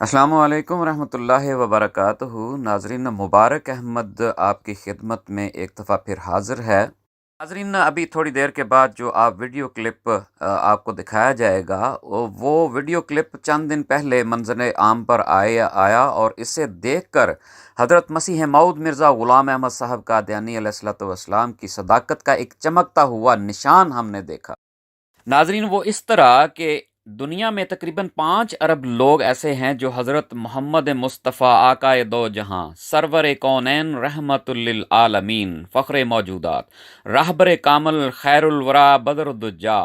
السلام علیکم ورحمۃ اللہ وبرکاتہ۔ ناظرین، مبارک احمد آپ کی خدمت میں ایک دفعہ پھر حاضر ہے۔ ناظرین، ابھی تھوڑی دیر کے بعد جو آپ ویڈیو کلپ آپ کو دکھایا جائے گا، وہ ویڈیو کلپ چند دن پہلے منظر عام پر آیا اور اسے دیکھ کر حضرت مسیح موعود مرزا غلام احمد صاحب قادیانی علیہ الصلوۃ والسلام کی صداقت کا ایک چمکتا ہوا نشان ہم نے دیکھا۔ ناظرین، وہ اس طرح کہ دنیا میں تقریباً 5 ارب لوگ ایسے ہیں جو حضرت محمد مصطفیٰ آقائے دو جہاں، سرور کونین، رحمت للعالمین، فخر موجودات، راہبر کامل، خیر الورا، بدر الدجا،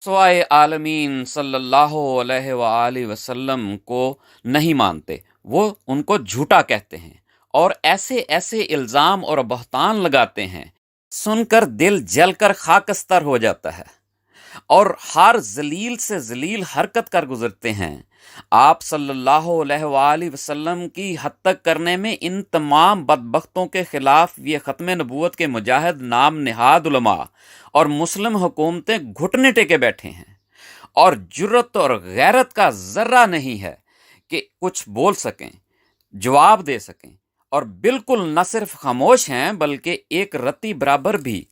سوائے عالمین صلی اللہ علیہ وآلہ وسلم کو نہیں مانتے، وہ ان کو جھوٹا کہتے ہیں اور ایسے ایسے الزام اور بہتان لگاتے ہیں، سن کر دل جل کر خاکستر ہو جاتا ہے اور ہر ذلیل سے ذلیل حرکت کر گزرتے ہیں۔ آپ صلی اللہ علیہ وآلہ وسلم کی حد تک کرنے میں ان تمام بدبختوں کے خلاف یہ ختم نبوت کے مجاہد نام نہاد علماء اور مسلم حکومتیں گھٹنے ٹیکے بیٹھے ہیں، اور جرت اور غیرت کا ذرہ نہیں ہے کہ کچھ بول سکیں، جواب دے سکیں، اور بالکل نہ صرف خاموش ہیں بلکہ ایک رتی برابر بھی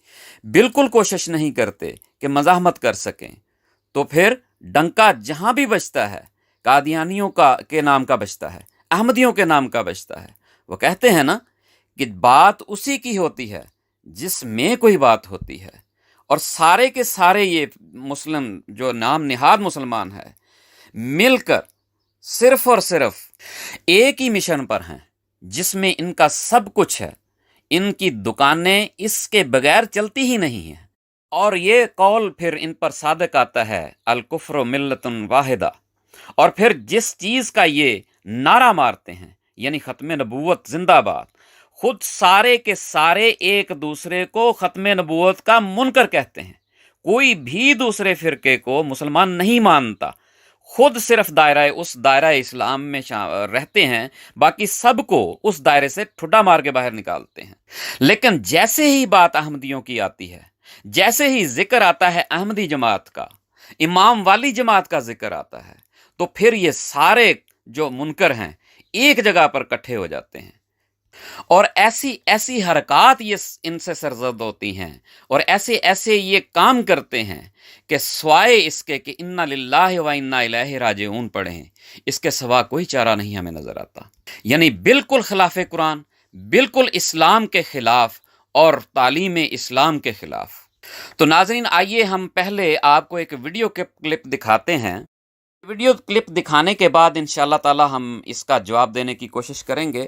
بالکل کوشش نہیں کرتے کہ مزاحمت کر سکیں۔ تو پھر ڈنکا جہاں بھی بجتا ہے، قادیانیوں کے نام کا بجتا ہے، احمدیوں کے نام کا بجتا ہے۔ وہ کہتے ہیں نا کہ بات اسی کی ہوتی ہے جس میں کوئی بات ہوتی ہے، اور سارے کے سارے یہ مسلم جو نام نہاد مسلمان ہے مل کر صرف اور صرف ایک ہی مشن پر ہیں جس میں ان کا سب کچھ ہے۔ ان کی دکانیں اس کے بغیر چلتی ہی نہیں ہیں، اور یہ قول پھر ان پر صادق آتا ہے، الکفر ملت واحدہ۔ اور پھر جس چیز کا یہ نعرہ مارتے ہیں، یعنی ختم نبوت زندہ باد، خود سارے کے سارے ایک دوسرے کو ختم نبوت کا منکر کہتے ہیں۔ کوئی بھی دوسرے فرقے کو مسلمان نہیں مانتا، خود صرف دائرہ اسلام میں رہتے ہیں، باقی سب کو اس دائرے سے ٹھڈا مار کے باہر نکالتے ہیں۔ لیکن جیسے ہی بات احمدیوں کی آتی ہے، جیسے ہی ذکر آتا ہے احمدی جماعت کا، امام والی جماعت کا ذکر آتا ہے، تو پھر یہ سارے جو منکر ہیں ایک جگہ پر اکٹھے ہو جاتے ہیں، اور ایسی ایسی حرکات یہ ان سے سرزد ہوتی ہیں، اور ایسے ایسے یہ کام کرتے ہیں کہ سوائے اس کے کہ انا للہ و انا الیہ راجعون پڑھیں، اس کے سوا کوئی چارہ نہیں ہمیں نظر آتا۔ یعنی بالکل خلاف قرآن، بالکل اسلام کے خلاف اور تعلیم اسلام کے خلاف۔ تو ناظرین، آئیے ہم پہلے آپ کو ایک ویڈیو کلپ دکھاتے ہیں۔ ویڈیو کلپ دکھانے کے بعد انشاءاللہ تعالی ہم اس کا جواب دینے کی کوشش کریں گے۔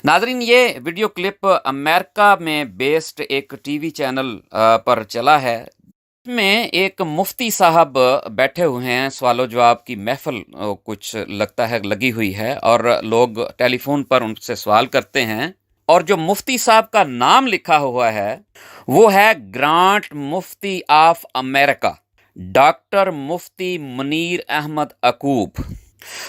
ناظرین، یہ ویڈیو کلپ امریکہ میں بیسڈ ایک ٹی وی چینل پر چلا ہے، اس میں ایک مفتی صاحب بیٹھے ہوئے ہیں، سوال و جواب کی محفل کچھ لگتا ہے لگی ہوئی ہے، اور لوگ ٹیلی فون پر ان سے سوال کرتے ہیں، اور جو مفتی صاحب کا نام لکھا ہوا ہے وہ ہے گرانٹ مفتی آف امریکہ، ڈاکٹر مفتی منیر احمد عقوب۔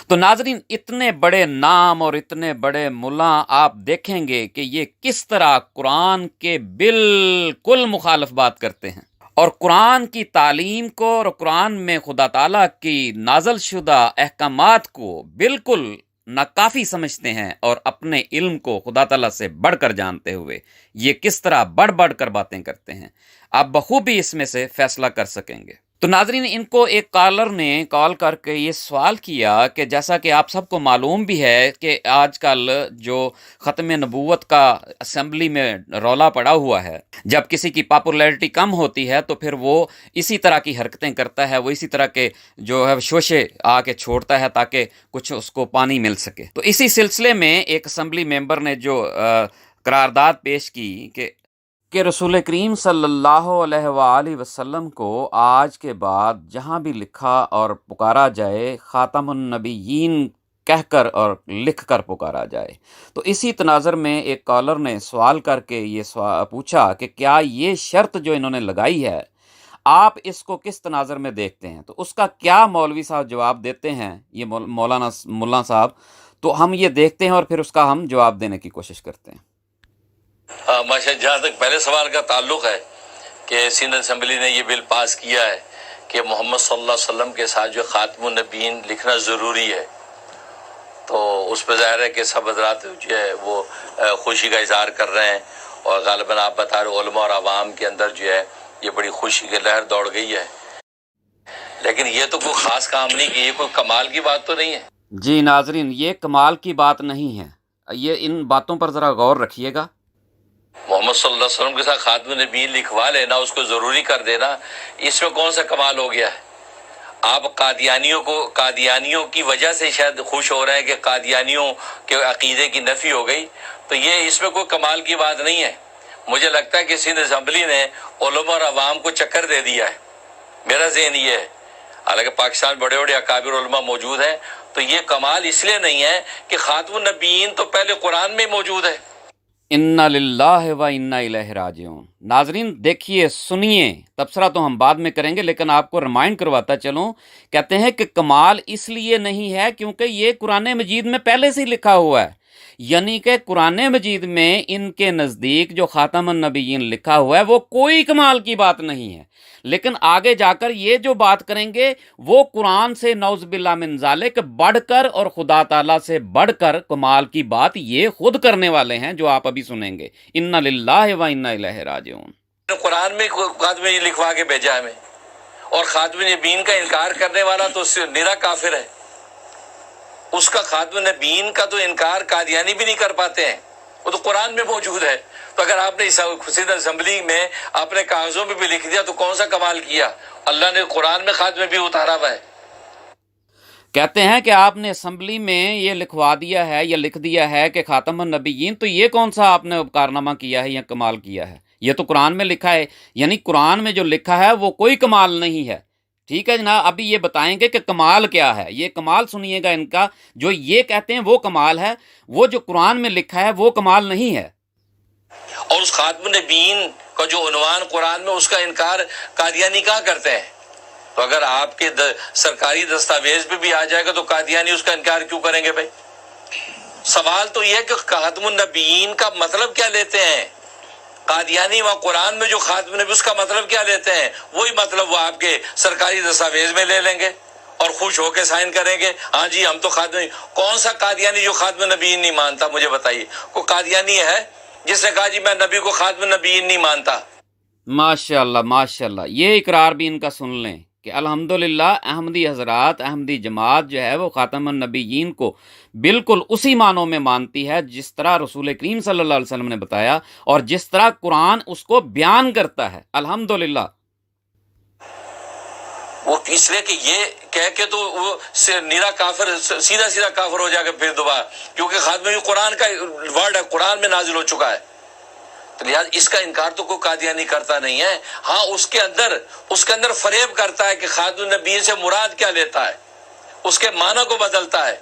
تو ناظرین، اتنے بڑے نام اور اتنے بڑے ملا آپ دیکھیں گے کہ یہ کس طرح قرآن کے بالکل مخالف بات کرتے ہیں، اور قرآن کی تعلیم کو اور قرآن میں خدا تعالیٰ کی نازل شدہ احکامات کو بالکل ناکافی سمجھتے ہیں، اور اپنے علم کو خدا تعالیٰ سے بڑھ کر جانتے ہوئے یہ کس طرح بڑھ بڑھ کر باتیں کرتے ہیں، آپ بخوبی اس میں سے فیصلہ کر سکیں گے۔ تو ناظرین، ان کو ایک کالر نے کال کر کے یہ سوال کیا کہ جیسا کہ آپ سب کو معلوم بھی ہے کہ آج کل جو ختم نبوت کا اسمبلی میں رولا پڑا ہوا ہے، جب کسی کی پاپولیرٹی کم ہوتی ہے تو پھر وہ اسی طرح کی حرکتیں کرتا ہے، وہ اسی طرح کے جو ہے شوشے آ کے چھوڑتا ہے تاکہ کچھ اس کو پانی مل سکے۔ تو اسی سلسلے میں ایک اسمبلی ممبر نے جو قرارداد پیش کی کہ رسول کریم صلی اللہ علیہ وآلہ وسلم کو آج کے بعد جہاں بھی لکھا اور پکارا جائے خاتم النبیین کہہ کر اور لکھ کر پکارا جائے۔ تو اسی تناظر میں ایک کالر نے سوال کر کے یہ پوچھا کہ کیا یہ شرط جو انہوں نے لگائی ہے آپ اس کو کس تناظر میں دیکھتے ہیں؟ تو اس کا کیا مولوی صاحب جواب دیتے ہیں، یہ مولانا صاحب، تو ہم یہ دیکھتے ہیں اور پھر اس کا ہم جواب دینے کی کوشش کرتے ہیں۔ ماشاء جہاں تک پہلے سوال کا تعلق ہے کہ سینٹ اسمبلی نے یہ بل پاس کیا ہے کہ محمد صلی اللہ علیہ وسلم کے ساتھ جو خاتم النبیین لکھنا ضروری ہے، تو اس پہ ظاہر ہے کہ سب حضرات جو ہے وہ خوشی کا اظہار کر رہے ہیں، اور غالباً آپ بتا رہے علماء اور عوام کے اندر جو ہے یہ بڑی خوشی کی لہر دوڑ گئی ہے، لیکن یہ تو کوئی خاص کام نہیں کہ یہ کوئی کمال کی بات تو نہیں ہے۔ جی ناظرین، یہ کمال کی بات نہیں ہے، یہ ان باتوں پر ذرا غور رکھیے گا۔ محمد صلی اللہ علیہ وسلم کے ساتھ خاتم النبیین لکھوا لینا، اس کو ضروری کر دینا، اس میں کون سا کمال ہو گیا ہے؟ آپ قادیانیوں کی وجہ سے شاید خوش ہو رہے ہیں کہ قادیانیوں کے عقیدے کی نفی ہو گئی، تو یہ اس میں کوئی کمال کی بات نہیں ہے۔ مجھے لگتا ہے کہ سندھ اسمبلی نے علماء اور عوام کو چکر دے دیا ہے، میرا ذہن یہ ہے۔ حالانکہ پاکستان بڑے بڑے اکابر علماء موجود ہیں، تو یہ کمال اس لیے نہیں ہے کہ خاتم النبیین تو پہلے قرآن میں موجود ہے۔ انا للہ و انا الیہ راجعون۔ ناظرین دیکھیے، سنیے، تبصرہ تو ہم بعد میں کریں گے، لیکن آپ کو ریمائنڈ کرواتا چلوں، کہتے ہیں کہ کمال اس لیے نہیں ہے کیونکہ یہ قرآن مجید میں پہلے سے ہی لکھا ہوا ہے، یعنی کہ قرآن مجید میں ان کے نزدیک جو خاتم النبیین لکھا ہوا ہے وہ کوئی کمال کی بات نہیں ہے، لیکن آگے جا کر یہ جو بات کریں گے وہ قرآن سے نعوذ باللہ من ذالک بڑھ کر اور خدا تعالیٰ سے بڑھ کر کمال کی بات یہ خود کرنے والے ہیں جو آپ ابھی سنیں گے۔ انا للہ و انا الیہ راجعون۔ قرآن میں خاتم النبیین لکھوا کے بھیجا ہمیں، اور خاتم النبیین کا انکار کرنے والا تو نرا کافر ہے۔ اس کا خاتم النبیین کا تو انکار قادیانی بھی نہیں کر پاتے ہیں، وہ تو قرآن میں موجود ہے۔ تو اگر آپ نے سندھ اسمبلی میں اپنے کاغذوں میں بھی لکھ دیا تو کون سا کمال کیا؟ اللہ نے قرآن میں خاتمہ بھی اتارا ہوا ہے۔ کہتے ہیں کہ آپ نے اسمبلی میں یہ لکھوا دیا ہے یا لکھ دیا ہے کہ خاتم النبیین، تو یہ کون سا آپ نے کارنامہ کیا ہے یا کمال کیا ہے؟ یہ تو قرآن میں لکھا ہے، یعنی قرآن میں جو لکھا ہے وہ کوئی کمال نہیں ہے۔ ٹھیک ہے جناب، ابھی یہ بتائیں گے کہ کمال کیا ہے۔ یہ کمال سنیے گا ان کا، جو یہ کہتے ہیں وہ کمال ہے، وہ جو قرآن میں لکھا ہے وہ کمال نہیں ہے۔ اور اس خاتم النبیین کا جو عنوان قرآن میں، اس کا انکار قادیانی کہاں کرتے ہیں؟ تو اگر آپ کے سرکاری دستاویز پہ بھی آ جائے گا تو قادیانی اس کا انکار کیوں کریں گے بھائی؟ سوال تو یہ ہے کہ خاتم النبیین کا مطلب کیا لیتے ہیں؟ قادیانی وہاں قرآن میں جو خاتم النبی اس کا مطلب کیا لیتے ہیں؟ وہی مطلب وہ آپ کے سرکاری دستاویز میں لے لیں گے اور خوش ہو کے سائن کریں گے، ہاں جی ہم تو خاتم۔ کون سا قادیانی جو خاتم النبیین نہیں مانتا؟ مجھے بتائیے، کوئی قادیانی ہے جس نے کہا جی میں نبی کو خاتم النبیین نہیں مانتا؟ ماشاءاللہ ماشاءاللہ، یہ اقرار بھی ان کا سن لیں کہ الحمدللہ احمدی حضرات، احمدی جماعت جو ہے وہ خاتم النبیین کو بالکل اسی معنوں میں مانتی ہے جس طرح رسول کریم صلی اللہ علیہ وسلم نے بتایا اور جس طرح قرآن اس کو بیان کرتا ہے، الحمدللہ۔ وہ اس لیے کہ یہ کہہ کے تو وہ نیرا کافر، سیدھا کافر ہو جائے گا پھر دوبارہ، کیونکہ خاتمہ یہ قرآن کا ورڈ ہے، قرآن میں نازل ہو چکا ہے، تو لہٰذا اس کا انکار تو کوئی قادیانی کرتا نہیں ہے۔ ہاں اس کے اندر فریب کرتا ہے کہ خاتم النبیین سے مراد کیا لیتا ہے، اس کے معنی کو بدلتا ہے،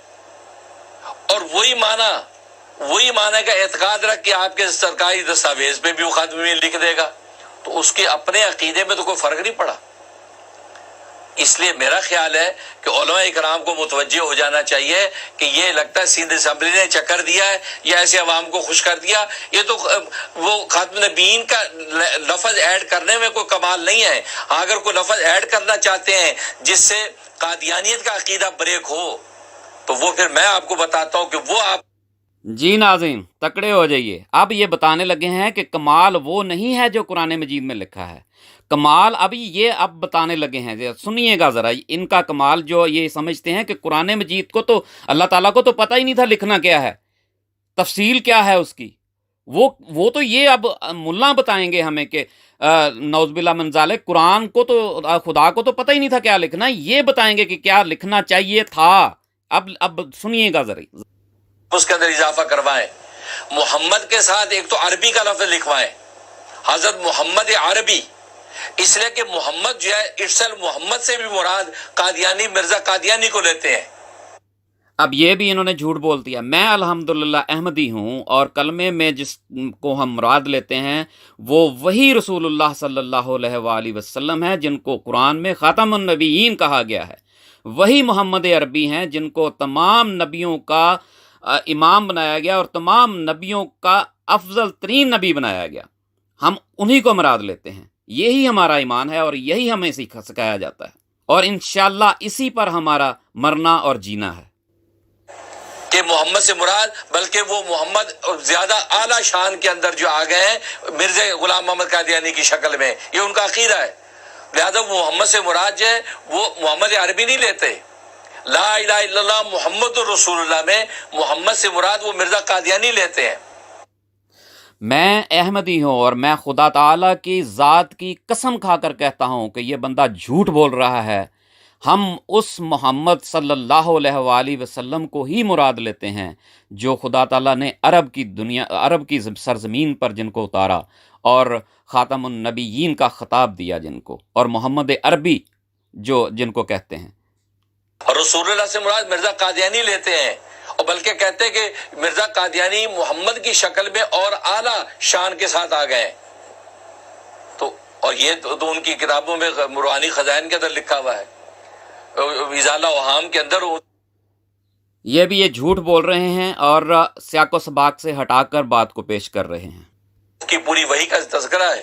اور وہی معنی کا اعتقاد رکھ کے آپ کے سرکاری دستاویز پہ بھی وہ خاتم النبیین لکھ دے گا، تو اس کے اپنے عقیدے میں تو کوئی فرق نہیں پڑا۔ اس لیے میرا خیال ہے کہ علماء اکرام کو متوجہ ہو جانا چاہیے کہ یہ لگتا ہے سندھ اسمبلی نے چکر دیا ہے یا ایسے عوام کو خوش کر دیا، یہ تو وہ خاتم النبیین کا لفظ ایڈ کرنے میں کوئی کمال نہیں ہے۔ ہاں اگر کوئی لفظ ایڈ کرنا چاہتے ہیں جس سے قادیانیت کا عقیدہ بریک ہو تو وہ پھر میں آپ کو بتاتا ہوں کہ وہ آپ جی ناظرین تکڑے ہو جائیے، اب یہ بتانے لگے ہیں کہ کمال وہ نہیں ہے جو قرآن مجید میں لکھا ہے، کمال اب بتانے لگے ہیں۔ سنیے گا ذرا، ان کا کمال جو یہ سمجھتے ہیں کہ قرآن مجید کو تو اللہ تعالیٰ کو تو پتہ ہی نہیں تھا لکھنا کیا ہے، تفصیل کیا ہے اس کی، وہ تو یہ اب ملا بتائیں گے ہمیں کہ نعوذ باللہ من ذالک، قرآن کو تو خدا کو تو پتہ ہی نہیں تھا کیا لکھنا، یہ بتائیں گے کہ کیا لکھنا چاہیے تھا۔ اب سنیے گا ذرا، اس کے اندر اضافہ کروائیں، محمد کے ساتھ ایک تو عربی کا لفظ لکھوائیں، حضرت محمد عربی، اس لیے کہ محمد جو ہے ارسل محمد سے بھی مراد قادیانی مرزا قادیانی کو لیتے ہیں۔ اب یہ بھی انہوں نے جھوٹ بول دیا، میں الحمدللہ احمدی ہوں اور کلمے میں جس کو ہم مراد لیتے ہیں وہ وہی رسول اللہ صلی اللہ علیہ وآلہ وسلم ہے جن کو قرآن میں خاتم النبیین کہا گیا ہے، وہی محمد عربی ہیں جن کو تمام نبیوں کا امام بنایا گیا اور تمام نبیوں کا افضل ترین نبی بنایا گیا، ہم انہی کو مراد لیتے ہیں، یہی ہمارا ایمان ہے اور یہی ہمیں سکھایا جاتا ہے، اور انشاءاللہ اسی پر ہمارا مرنا اور جینا ہے۔ کہ محمد سے مراد بلکہ وہ محمد زیادہ اعلیٰ شان کے اندر جو آ گئے ہیں مرزا غلام محمد قادیانی کی شکل میں، یہ ان کا عقیدہ ہے۔ لہذا محمد سے مراد جو ہے وہ محمد عربی نہیں لیتے، لا الہ الا اللہ محمد رسول اللہ میں محمد سے مراد وہ مرزا قادیانی لیتے ہیں۔ میں احمدی ہوں اور میں خدا تعالیٰ کی ذات کی قسم کھا کر کہتا ہوں کہ یہ بندہ جھوٹ بول رہا ہے۔ ہم اس محمد صلی اللہ علیہ وآلہ وسلم کو ہی مراد لیتے ہیں جو خدا تعالیٰ نے عرب کی سرزمین پر جن کو اتارا اور خاتم النبیین کا خطاب دیا جن کو، اور محمد عربی جن کو کہتے ہیں۔ اور رسول اللہ سے مراد مرزا قادیانی لیتے ہیں، اور بلکہ کہتے ہیں کہ مرزا قادیانی محمد کی شکل میں اور اعلیٰ شان کے ساتھ آ گئے ہیں۔ اور یہ تو ان کی کتابوں میں روحانی خزائن کے اندر لکھا ہوا ہے، ازالہ اوہام کے اندر۔ یہ بھی یہ جھوٹ بول رہے ہیں اور سیاق و سباق سے ہٹا کر بات کو پیش کر رہے ہیں کی پوری وحی کا تذکرہ ہے،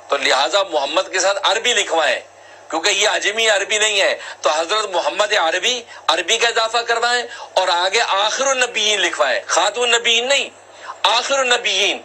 تو لہٰذا محمد کے ساتھ عربی لکھوائیں، کیونکہ یہ عجمی عربی نہیں ہے، تو حضرت محمد عربی کا اضافہ کروائیں اور آگے آخر النبیین لکھوائیں، خاتم النبیین نہیں، آخر النبیین۔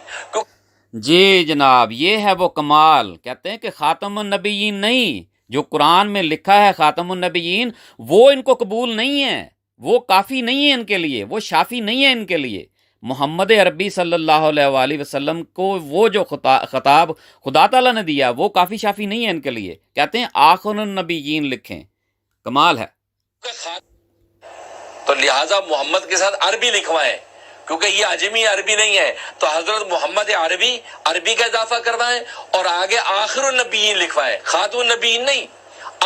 جی جناب، یہ ہے وہ کمال۔ کہتے ہیں کہ خاتم النبیین نہیں، جو قرآن میں لکھا ہے خاتم النبیین وہ ان کو قبول نہیں ہے، وہ کافی نہیں ہے ان کے لیے، وہ شافی نہیں ہے ان کے لیے۔ محمد عربی صلی اللہ علیہ وآلہ وسلم کو وہ جو خطاب خدا تعالیٰ نے دیا وہ کافی شافی نہیں ہے ان کے لیے۔ کہتے ہیں آخر النبیین لکھیں، کمال ہے۔ تو لہٰذا محمد کے ساتھ عربی لکھوائیں، کیونکہ یہ عجمی عربی نہیں ہے، تو حضرت محمد عربی کا اضافہ کروائیں اور آگے آخر النبیین لکھوائیں، خاتم النبیین نہیں،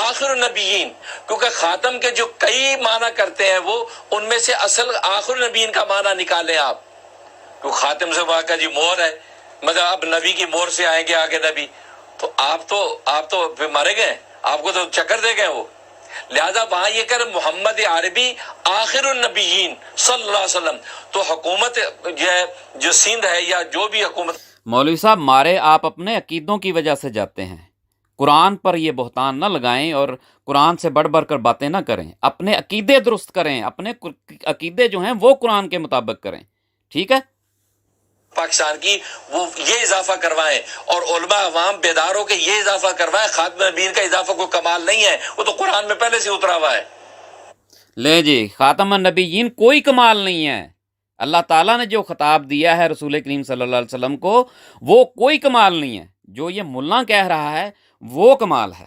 آخر النبیین، کیونکہ خاتم کے جو کئی معنی کرتے ہیں وہ ان میں سے اصل آخر النبیین کا معنی نکالیں آپ، کیونکہ خاتم سے واقعہ جی مور ہے، مطلب اب نبی کی مور سے آئیں گے آگے نبی، تو آپ تو پھر مارے گئے، آپ کو تو چکر دے گئے وہ۔ لہذا وہاں یہ کر محمد عربی آخر النبیین صلی اللہ علیہ وسلم، تو حکومت جو سندھ ہے یا جو بھی حکومت۔ مولوی صاحب مارے آپ اپنے عقیدوں کی وجہ سے جاتے ہیں، قرآن پر یہ بہتان نہ لگائیں اور قرآن سے بڑھ بڑھ کر باتیں نہ کریں، اپنے عقیدے درست کریں، اپنے عقیدے جو ہیں وہ قرآن کے مطابق کریں، ٹھیک ہے؟ پاکستان کی وہ یہ اضافہ کروائیں اور علماء عوام بیدار ہو کے یہ اضافہ کروائیں، خاتم النبیین کا اضافہ کوئی کمال نہیں ہے، وہ تو قرآن میں پہلے سے اترا ہوا ہے۔ لے جی، خاتم النبیین کوئی کمال نہیں ہے، اللہ تعالیٰ نے جو خطاب دیا ہے رسول کریم صلی اللہ علیہ وسلم کو وہ کوئی کمال نہیں ہے، جو یہ ملا کہہ رہا ہے وہ کمال ہے۔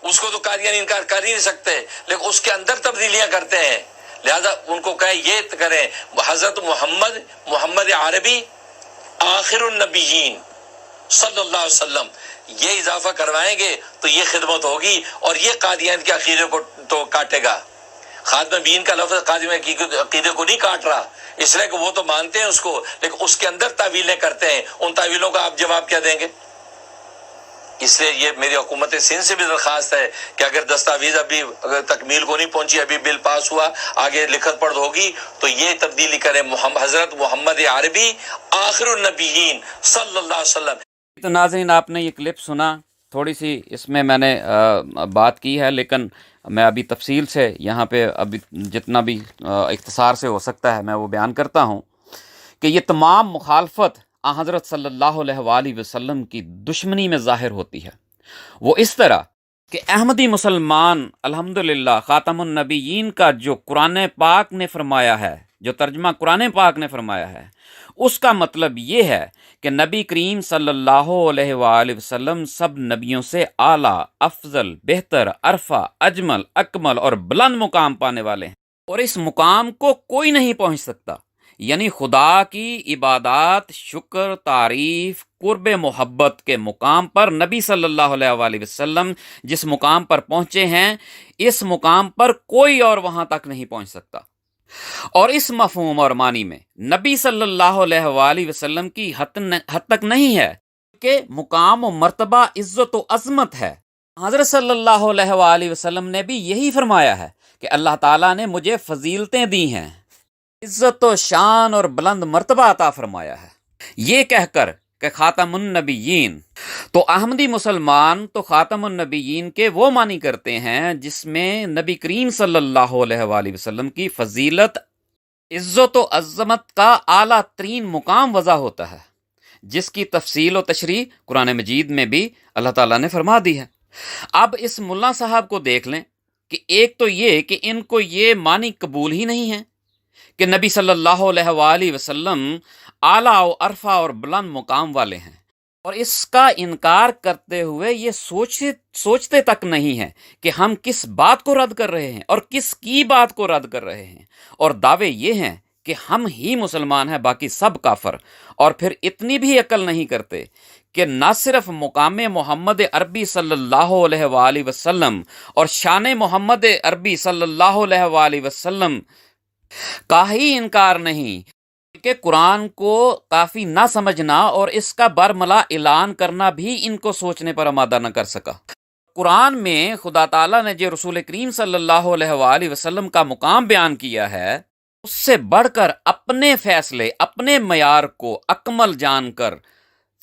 اس کو تو قادیانی انکار کر ہی نہیں سکتے، لیکن اس کے اندر تبدیلیاں کرتے ہیں، لہذا ان کو کہیں یہ کریں حضرت محمد عربی آخر النبیین صلی اللہ علیہ وسلم، یہ اضافہ کروائیں گے تو یہ خدمت ہوگی اور یہ قادیان کے عقیدے کو تو کاٹے گا۔ خاتم النبیین کا لفظ قادیان کے عقیدے کو نہیں کاٹ رہا، اس لیے کہ وہ تو مانتے ہیں اس کو، لیکن اس کے اندر تعویلیں کرتے ہیں، ان تعویلوں کا آپ جواب کیا دیں گے؟ اس لیے یہ میری حکومت سندھ سے بھی درخواست ہے کہ اگر دستاویز ابھی اگر تکمیل کو نہیں پہنچی، ابھی بل پاس ہوا، آگے لکھت پڑھ ہوگی، تو یہ تبدیلی کریں، حضرت محمد عربی آخر النبیین صلی اللہ علیہ وسلم۔ تو ناظرین آپ نے یہ کلپ سنا، تھوڑی سی اس میں نے بات کی ہے، لیکن میں ابھی تفصیل سے یہاں پہ ابھی جتنا بھی اختصار سے ہو سکتا ہے میں وہ بیان کرتا ہوں کہ یہ تمام مخالفت حضرت صلی اللہ علیہ وآلہ وسلم کی دشمنی میں ظاہر ہوتی ہے۔ وہ اس طرح کہ احمدی مسلمان الحمدللہ خاتم النبیین کا جو قرآن پاک نے فرمایا ہے، جو ترجمہ قرآن پاک نے فرمایا ہے، اس کا مطلب یہ ہے کہ نبی کریم صلی اللہ علیہ وآلہ وسلم سب نبیوں سے اعلیٰ، افضل، بہتر، عرفہ، اجمل، اکمل اور بلند مقام پانے والے ہیں، اور اس مقام کو کوئی نہیں پہنچ سکتا، یعنی خدا کی عبادات، شکر، تعریف، قرب محبت کے مقام پر نبی صلی اللہ علیہ وآلہ وسلم جس مقام پر پہنچے ہیں، اس مقام پر کوئی اور وہاں تک نہیں پہنچ سکتا۔ اور اس مفہوم اور معنی میں نبی صلی اللہ علیہ وآلہ وسلم کی حد تک نہیں ہے کہ مقام و مرتبہ، عزت و عظمت ہے۔ حضرت صلی اللہ علیہ وآلہ وسلم نے بھی یہی فرمایا ہے کہ اللہ تعالیٰ نے مجھے فضیلتیں دی ہیں، عزت و شان اور بلند مرتبہ عطا فرمایا ہے۔ یہ کہہ کر کہ خاتم النبیین، تو احمدی مسلمان تو خاتم النبیین کے وہ معنی کرتے ہیں جس میں نبی کریم صلی اللہ علیہ وآلہ وسلم کی فضیلت، عزت و عظمت کا اعلیٰ ترین مقام وضع ہوتا ہے، جس کی تفصیل و تشریح قرآن مجید میں بھی اللہ تعالیٰ نے فرما دی ہے۔ اب اس ملا صاحب کو دیکھ لیں کہ ایک تو یہ کہ ان کو یہ معنی قبول ہی نہیں ہے کہ نبی صلی اللہ علیہ وآلہ وسلم اعلیٰ و عرفہ اور بلند مقام والے ہیں، اور اس کا انکار کرتے ہوئے یہ سوچتے تک نہیں ہیں کہ ہم کس بات کو رد کر رہے ہیں اور کس کی بات کو رد کر رہے ہیں، اور دعوے یہ ہیں کہ ہم ہی مسلمان ہیں، باقی سب کافر، اور پھر اتنی بھی عقل نہیں کرتے کہ نہ صرف مقام محمد عربی صلی اللہ علیہ وآلہ وسلم اور شان محمد عربی صلی اللہ علیہ وآلہ وسلم کا ہی انکار نہیں، کہ قرآن کو کافی نہ سمجھنا اور اس کا برملا اعلان کرنا بھی ان کو سوچنے پر آمادہ نہ کر سکا۔ قرآن میں خدا تعالیٰ نے جو رسول کریم صلی اللہ علیہ وآلہ وسلم کا مقام بیان کیا ہے، اس سے بڑھ کر اپنے فیصلے، اپنے معیار کو اکمل جان کر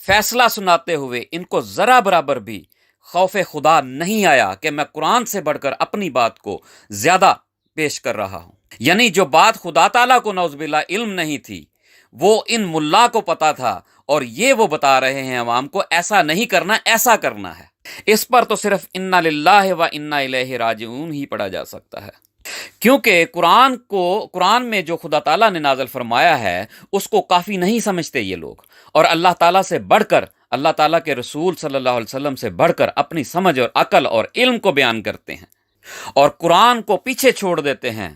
فیصلہ سناتے ہوئے ان کو ذرا برابر بھی خوف خدا نہیں آیا کہ میں قرآن سے بڑھ کر اپنی بات کو زیادہ پیش کر رہا ہوں۔ یعنی جو بات خدا تعالیٰ کو نعوذ باللہ علم نہیں تھی، وہ ان ملا کو پتا تھا، اور یہ وہ بتا رہے ہیں عوام کو ایسا نہیں کرنا، ایسا کرنا ہے۔ اس پر تو صرف انا للہ و انا الیہ راجعون ہی پڑھا جا سکتا ہے، کیونکہ قرآن میں جو خدا تعالیٰ نے نازل فرمایا ہے اس کو کافی نہیں سمجھتے یہ لوگ، اور اللہ تعالیٰ سے بڑھ کر، اللہ تعالیٰ کے رسول صلی اللہ علیہ وسلم سے بڑھ کر اپنی سمجھ اور عقل اور علم کو بیان کرتے ہیں، اور قرآن کو پیچھے چھوڑ دیتے ہیں۔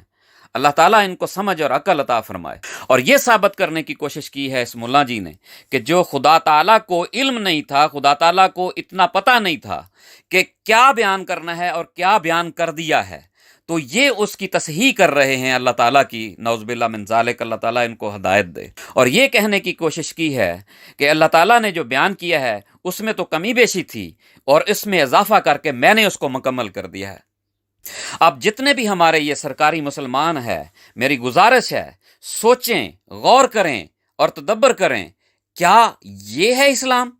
اللہ تعالیٰ ان کو سمجھ اور عقل عطا فرمائے۔ اور یہ ثابت کرنے کی کوشش کی ہے اس ملا جی نے کہ جو خدا تعالیٰ کو علم نہیں تھا، خدا تعالیٰ کو اتنا پتہ نہیں تھا کہ کیا بیان کرنا ہے اور کیا بیان کر دیا ہے، تو یہ اس کی تصحیح کر رہے ہیں اللہ تعالیٰ کی، نعوذ باللہ من ذالک، اللہ تعالیٰ ان کو ہدایت دے۔ اور یہ کہنے کی کوشش کی ہے کہ اللہ تعالیٰ نے جو بیان کیا ہے اس میں تو کمی بیشی تھی، اور اس میں اضافہ کر کے میں نے اس کو مکمل کر دیا ہے۔ اب جتنے بھی ہمارے یہ سرکاری مسلمان ہیں، میری گزارش ہے سوچیں، غور کریں اور تدبر کریں، کیا یہ ہے اسلام؟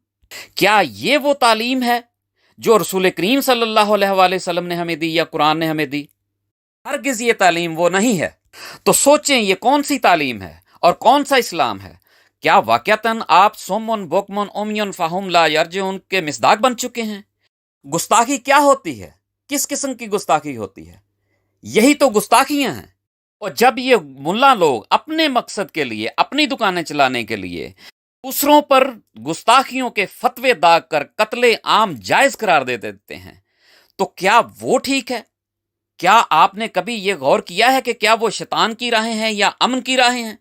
کیا یہ وہ تعلیم ہے جو رسول کریم صلی اللہ علیہ وآلہ وسلم نے ہمیں دی یا قرآن نے ہمیں دی؟ ہرگز یہ تعلیم وہ نہیں ہے۔ تو سوچیں یہ کون سی تعلیم ہے اور کون سا اسلام ہے؟ کیا واقعتاً آپ سمن بکمن امیون فہم لا یرجعون کے مصداق بن چکے ہیں؟ گستاخی کیا ہوتی ہے؟ کس قسم کی گستاخی ہوتی ہے؟ یہی تو گستاخیاں ہیں۔ اور جب یہ ملا لوگ اپنے مقصد کے لیے، اپنی دکانیں چلانے کے لیے دوسروں پر گستاخیوں کے فتوے داغ کر قتل عام جائز قرار دے دیتے ہیں، تو کیا وہ ٹھیک ہے؟ کیا آپ نے کبھی یہ غور کیا ہے کہ کیا وہ شیطان کی راہیں ہیں یا امن کی راہیں ہیں،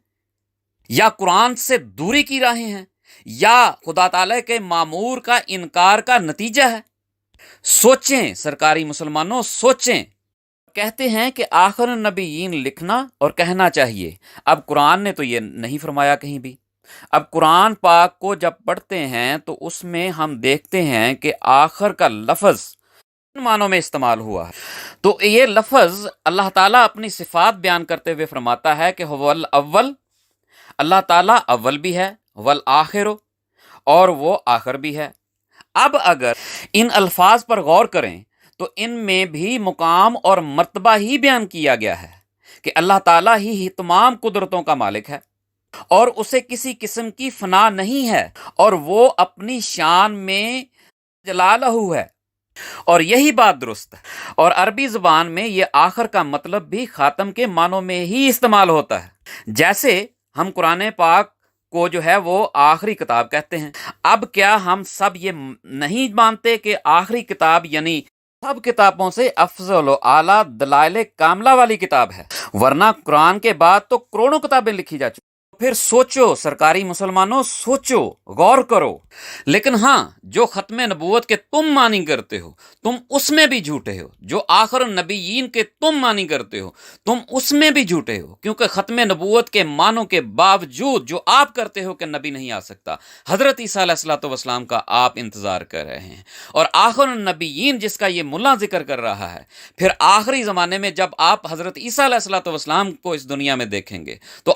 یا قرآن سے دوری کی راہیں ہیں، یا خدا تعالیٰ کے مامور کا انکار کا نتیجہ ہے؟ سوچیں سرکاری مسلمانوں، سوچیں۔ کہتے ہیں کہ آخر النبیین لکھنا اور کہنا چاہیے۔ اب قرآن نے تو یہ نہیں فرمایا کہیں بھی۔ اب قرآن پاک کو جب پڑھتے ہیں تو اس میں ہم دیکھتے ہیں کہ آخر کا لفظ ان معنوں میں استعمال ہوا ہے۔ تو یہ لفظ اللہ تعالیٰ اپنی صفات بیان کرتے ہوئے فرماتا ہے کہ هو الاول، اللہ تعالیٰ اول بھی ہے، والآخر، اور وہ آخر بھی ہے۔ اب اگر ان الفاظ پر غور کریں تو ان میں بھی مقام اور مرتبہ ہی بیان کیا گیا ہے کہ اللہ تعالیٰ ہی تمام قدرتوں کا مالک ہے، اور اسے کسی قسم کی فنا نہیں ہے، اور وہ اپنی شان میں جلالہ ہے، اور یہی بات درست ہے۔ اور عربی زبان میں یہ آخر کا مطلب بھی خاتم کے معنوں میں ہی استعمال ہوتا ہے، جیسے ہم قرآن پاک کو جو ہے وہ آخری کتاب کہتے ہیں۔ اب کیا ہم سب یہ نہیں مانتے کہ آخری کتاب یعنی سب کتابوں سے افضل و اعلیٰ دلائل کاملہ والی کتاب ہے؟ ورنہ قرآن کے بعد تو کروڑوں کتابیں لکھی جا چکی۔ پھر سوچو سرکاری مسلمانوں، سوچو، غور کرو۔ لیکن ہاں، جو ختم نبوت کے تم معنی کرتے ہو تم اس میں بھی جھوٹے ہو، جو آخر النبیین کے تم معنی کرتے ہو تم اس میں بھی جھوٹے ہو، کیونکہ ختم نبوت کے معنوں کے باوجود جو آپ کرتے ہو کہ نبی نہیں آ سکتا، حضرت عیسیٰ علیہ الصلوۃ والسلام کا آپ انتظار کر رہے ہیں۔ اور آخر النبیین جس کا یہ ملا ذکر کر رہا ہے، پھر آخری زمانے میں جب آپ حضرت عیسیٰ علیہ الصلوۃ والسلام کو اس دنیا میں دیکھیں گے تو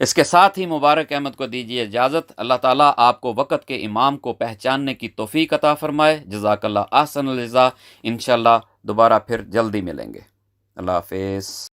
اس کے ساتھ ہی مبارک احمد کو دیجیے اجازت۔ اللہ تعالیٰ آپ کو وقت کے امام کو پہچاننے کی توفیق عطا فرمائے۔ جزاک اللہ احسن الجزا۔ انشاءاللہ دوبارہ پھر جلدی ملیں گے۔ اللہ حافظ۔